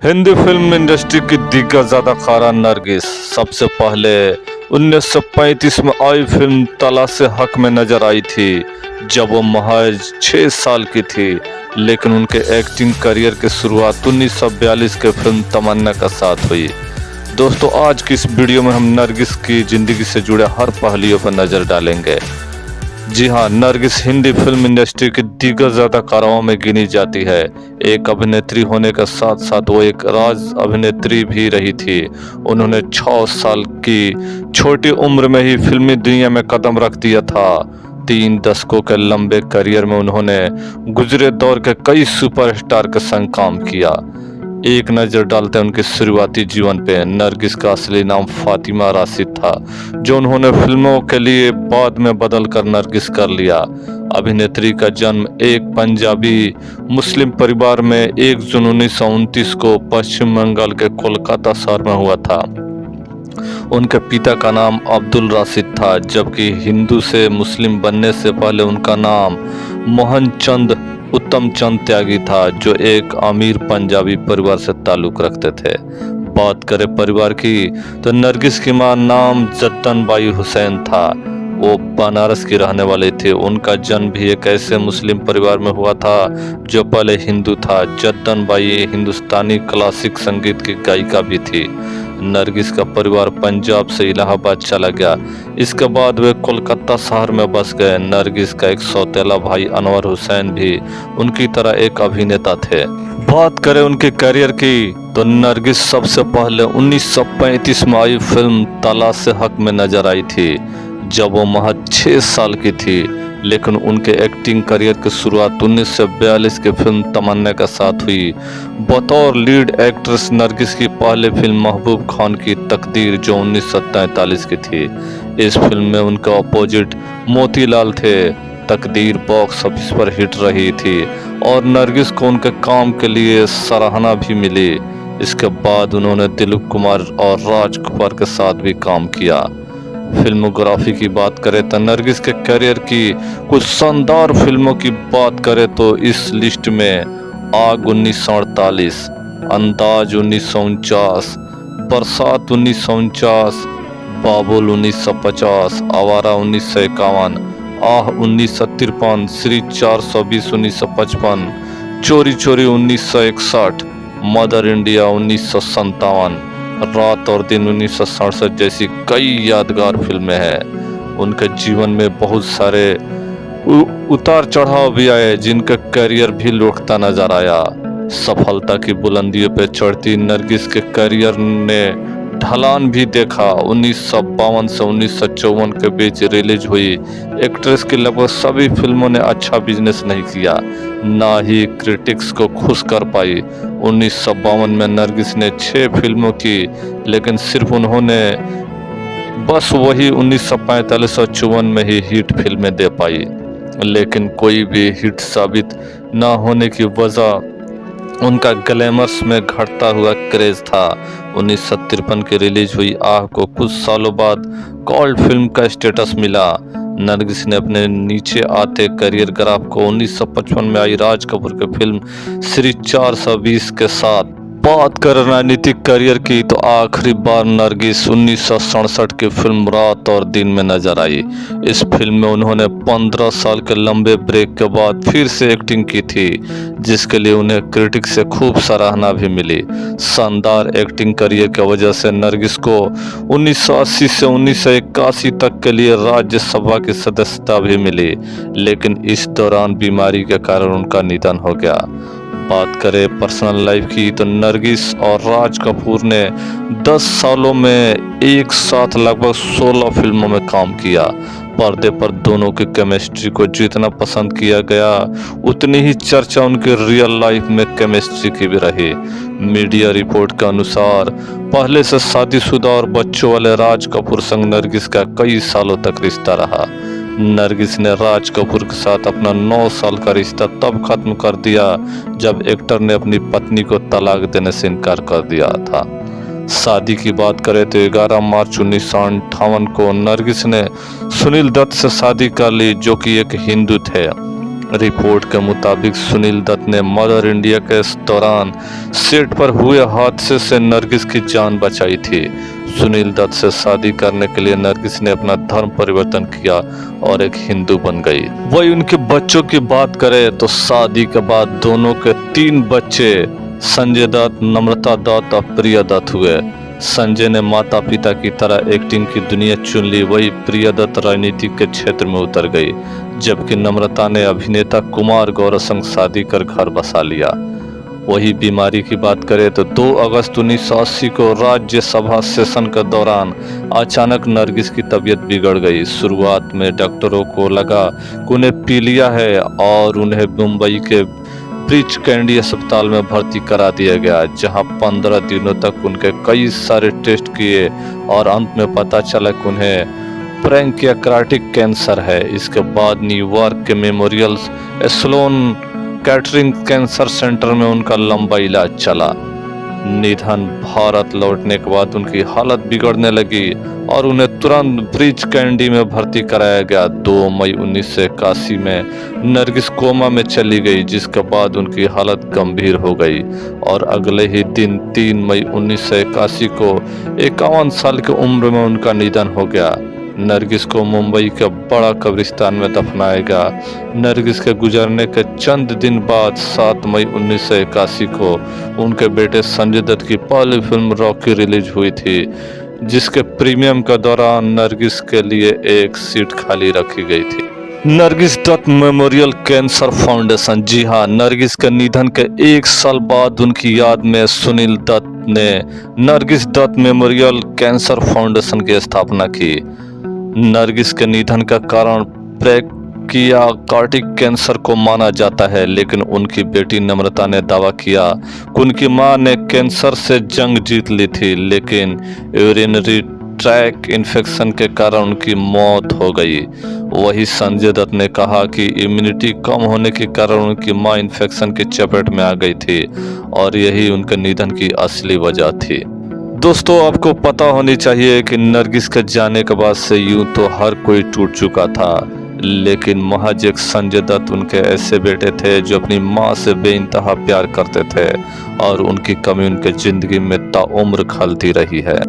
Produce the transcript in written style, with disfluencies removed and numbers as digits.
Hindi film industry की दिग्गज अदाकारा नरगिस सबसे पहले 1935 में आई फिल्म तलाश हक में नजर आई थी जब वो महज 6 साल की थी। लेकिन उनके एक्टिंग करियर की शुरुआत 1942 के फिल्म तमन्ना के साथ हुई। दोस्तों, आज की इस वीडियो में हम नरगिस की जिंदगी से जुड़े हर पहलुओं पर नजर डालेंगे। जी हाँ, नरगिस हिंदी फिल्म इंडस्ट्री की दिग्गज अदाकाराओं में गिनी जाती है। एक अभिनेत्री होने के साथ साथ वो एक राज अभिनेत्री भी रही थी। उन्होंने 6 साल की छोटी उम्र में ही फिल्मी दुनिया में कदम रख दिया था। 3 दशकों के लंबे करियर में उन्होंने गुजरे दौर के कई सुपरस्टार के संग काम किया। एक नज़र डालते हैं उनके शुरुआती जीवन पे। नरगिस का असली नाम फातिमा राशिद था, जो उन्होंने फिल्मों के लिए बाद में बदल कर नरगिस कर लिया। अभिनेत्री का जन्म एक पंजाबी मुस्लिम परिवार में 1 जून 1929 को पश्चिम बंगाल के कोलकाता शहर में हुआ था। उनके पिता का नाम अब्दुल राशिद था, जबकि हिंदू से मुस्लिम बनने से पहले उनका नाम मोहन चंद उत्तम चंद त्यागी था, जो एक अमीर पंजाबी परिवार से ताल्लुक रखते थे। बात करें परिवार की, तो नरगिस की मां नाम जद्दन बाई हुसैन था। वो बनारस की रहने वाले थे। उनका जन्म भी एक ऐसे मुस्लिम परिवार में हुआ था जो पहले हिंदू था। जद्दन बाई हिंदुस्तानी क्लासिक संगीत की गायिका भी थी। नरगिस का परिवार पंजाब से इलाहाबाद चला गया। इसके बाद वे कोलकाता शहर में बस गए। नरगिस का एक सौतेला भाई अनवर हुसैन भी उनकी तरह एक अभिनेता थे। बात करें उनके करियर की, तो नरगिस सबसे पहले 1935 में आई फिल्म तलाश हक में नजर आई थी जब वो महज 6 साल की थी। लेकिन उनके एक्टिंग करियर की शुरुआत 1942 की फिल्म तमन्ना के साथ हुई। बतौर लीड एक्ट्रेस नरगिस की पहली फिल्म महबूब खान की तकदीर, जो 1943 की थी। इस फिल्म में उनके अपोजिट मोतीलाल थे। तकदीर बॉक्स ऑफिस पर हिट रही थी और नरगिस को उनके काम के लिए सराहना भी मिली। इसके बाद उन्होंने दिलीप कुमार और राज कपूर के साथ भी काम किया। फिल्मोग्राफी की बात करें तो नरगिस के करियर की कुछ शानदार फिल्मों की बात करें तो इस लिस्ट में आग 1948, अंदाज 1949, बरसात 1949, बाबुल 1950, आवारा 1951, आह 1953, श्री 420 1955, चोरी चोरी 1961, मदर इंडिया 1957, रात और दिन 1967 जैसी कई यादगार फिल्में हैं। उनके जीवन में बहुत सारे उतार चढ़ाव भी आए, जिनका करियर भी लुढ़कता नजर आया। सफलता की बुलंदियों पर चढ़ती नरगिस के करियर ने ढलान भी देखा। 1952 से 1954 के बीच रिलीज हुई एक्ट्रेस की लगभग सभी फिल्मों ने अच्छा बिजनेस नहीं किया, ना ही क्रिटिक्स को खुश कर पाई। 1952 में नरगिस ने 6 फिल्मों की, लेकिन सिर्फ उन्होंने बस वही 1945 और 54 में ही हिट फिल्में दे पाई। लेकिन कोई भी हिट साबित ना होने की वजह उनका ग्लैमर्स में घटता हुआ क्रेज था। 1953 की रिलीज हुई आह को कुछ सालों बाद कॉल्ट फिल्म का स्टेटस मिला। नरगिस ने अपने नीचे आते करियर ग्राफ को 1955 में आई राज कपूर की फिल्म श्री 420 के साथ। बात कर राजनीतिक करियर की, तो आखिरी बार नरगिस 1967 की फिल्म रात और दिन में नजर आई। इस फिल्म में उन्होंने 15 साल के लंबे ब्रेक के बाद फिर से एक्टिंग की थी, जिसके लिए उन्हें क्रिटिक से खूब सराहना भी मिली। शानदार एक्टिंग करियर की वजह से नरगिस को 1980 से 1981 तक के लिए राज्यसभा की सदस्यता भी मिली, लेकिन इस दौरान बीमारी के कारण उनका निधन हो गया। बात करें पर्सनल लाइफ की, तो नरगिस और राज कपूर ने 10 सालों में एक साथ लगभग 16 फिल्मों में काम किया। पर्दे पर दोनों की केमिस्ट्री को जितना पसंद किया गया, उतनी ही चर्चा उनके रियल लाइफ में केमिस्ट्री की भी रही। मीडिया रिपोर्ट के अनुसार पहले से शादीशुदा और बच्चों वाले राज कपूर संग नरगिस का कई सालों तक रिश्ता रहा। नरगिस ने राज कपूर के साथ अपना 9 साल का रिश्ता तब खत्म कर दिया जब एक्टर ने अपनी पत्नी को तलाक देने से इनकार कर दिया था। शादी की बात करें तो 11 मार्च 1958 को नरगिस ने सुनील दत्त से शादी कर ली, जो कि एक हिंदू थे। रिपोर्ट के मुताबिक सुनील दत्त ने मदर इंडिया के इस दौरान सेट पर हुए हादसे से नरगिस की जान बचाई थी। सुनील दत्त से शादी करने के लिए नरगिस ने अपना धर्म परिवर्तन किया और एक हिंदू बन गई। वही उनके बच्चों की बात करें तो शादी के बाद दोनों के 3 बच्चे संजय दत्त, नम्रता दत्त और प्रिया दत्त हुए। संजय ने माता पिता की तरह एक्टिंग की दुनिया चुन ली, वही प्रिया दत्त राजनीति के क्षेत्र में उतर गई, जबकि नम्रता ने अभिनेता कुमार गौरव संग शादी कर घर बसा लिया। वही बीमारी की बात करें तो 2 अगस्त 1980 को राज्यसभा सेशन के दौरान अचानक नरगिस की तबीयत बिगड़ गई। शुरुआत में डॉक्टरों को लगा कि उन्हें पीलिया है और उन्हें मुंबई के ब्रीच कैंडी अस्पताल में भर्ती करा दिया गया, जहां 15 दिनों तक उनके कई सारे टेस्ट किए और अंत में पता चला कि उन्हें पैंक्रियाटिक कैंसर है। इसके बाद न्यूयॉर्क के Memorial Sloan Kettering Cancer Center में उनका लंबा इलाज चला। निधन भारत लौटने के बाद उनकी हालत बिगड़ने लगी और उन्हें तुरंत ब्रीच कैंडी में भर्ती कराया गया। 2 मई 1981 में नरगिस कोमा में चली गई, जिसके बाद उनकी हालत गंभीर हो गई और अगले ही दिन 3 मई 1981 को 51 साल की उम्र में उनका निधन हो गया। नरगिस को मुंबई के बड़ा कब्रिस्तान में दफनाया गया। नरगिस के गुजरने के चंद दिन बाद 7 मई 1981 को उनके बेटे संजय दत्त की पहली फिल्म रॉकी रिलीज हुई थी, जिसके प्रीमियम के दौरान नरगिस के लिए एक सीट खाली रखी गई थी। Nargis Dutt memorial cancer foundation. जी हाँ, नरगिस के निधन के 1 साल बाद उनकी याद में सुनील दत्त ने Nargis Dutt memorial cancer Foundation की स्थापना की। नरगिस के निधन का कारण पैंक्रियाटिक कैंसर को माना जाता है, लेकिन उनकी बेटी नम्रता ने दावा किया कि उनकी मां ने कैंसर से जंग जीत ली थी, लेकिन यूरिनरी ट्रैक इन्फेक्शन के कारण उनकी मौत हो गई। वही संजय दत्त ने कहा कि इम्यूनिटी कम होने के कारण उनकी मां इन्फेक्शन की चपेट में आ गई थी और यही उनके निधन की असली वजह थी। दोस्तों, आपको पता होनी चाहिए कि नरगिस के जाने के बाद से यूं तो हर कोई टूट चुका था, लेकिन महज एक संजय दत्त उनके ऐसे बेटे थे जो अपनी मां से बेइंतहा प्यार करते थे और उनकी कमी उनके जिंदगी में ताउम्र खलती रही है।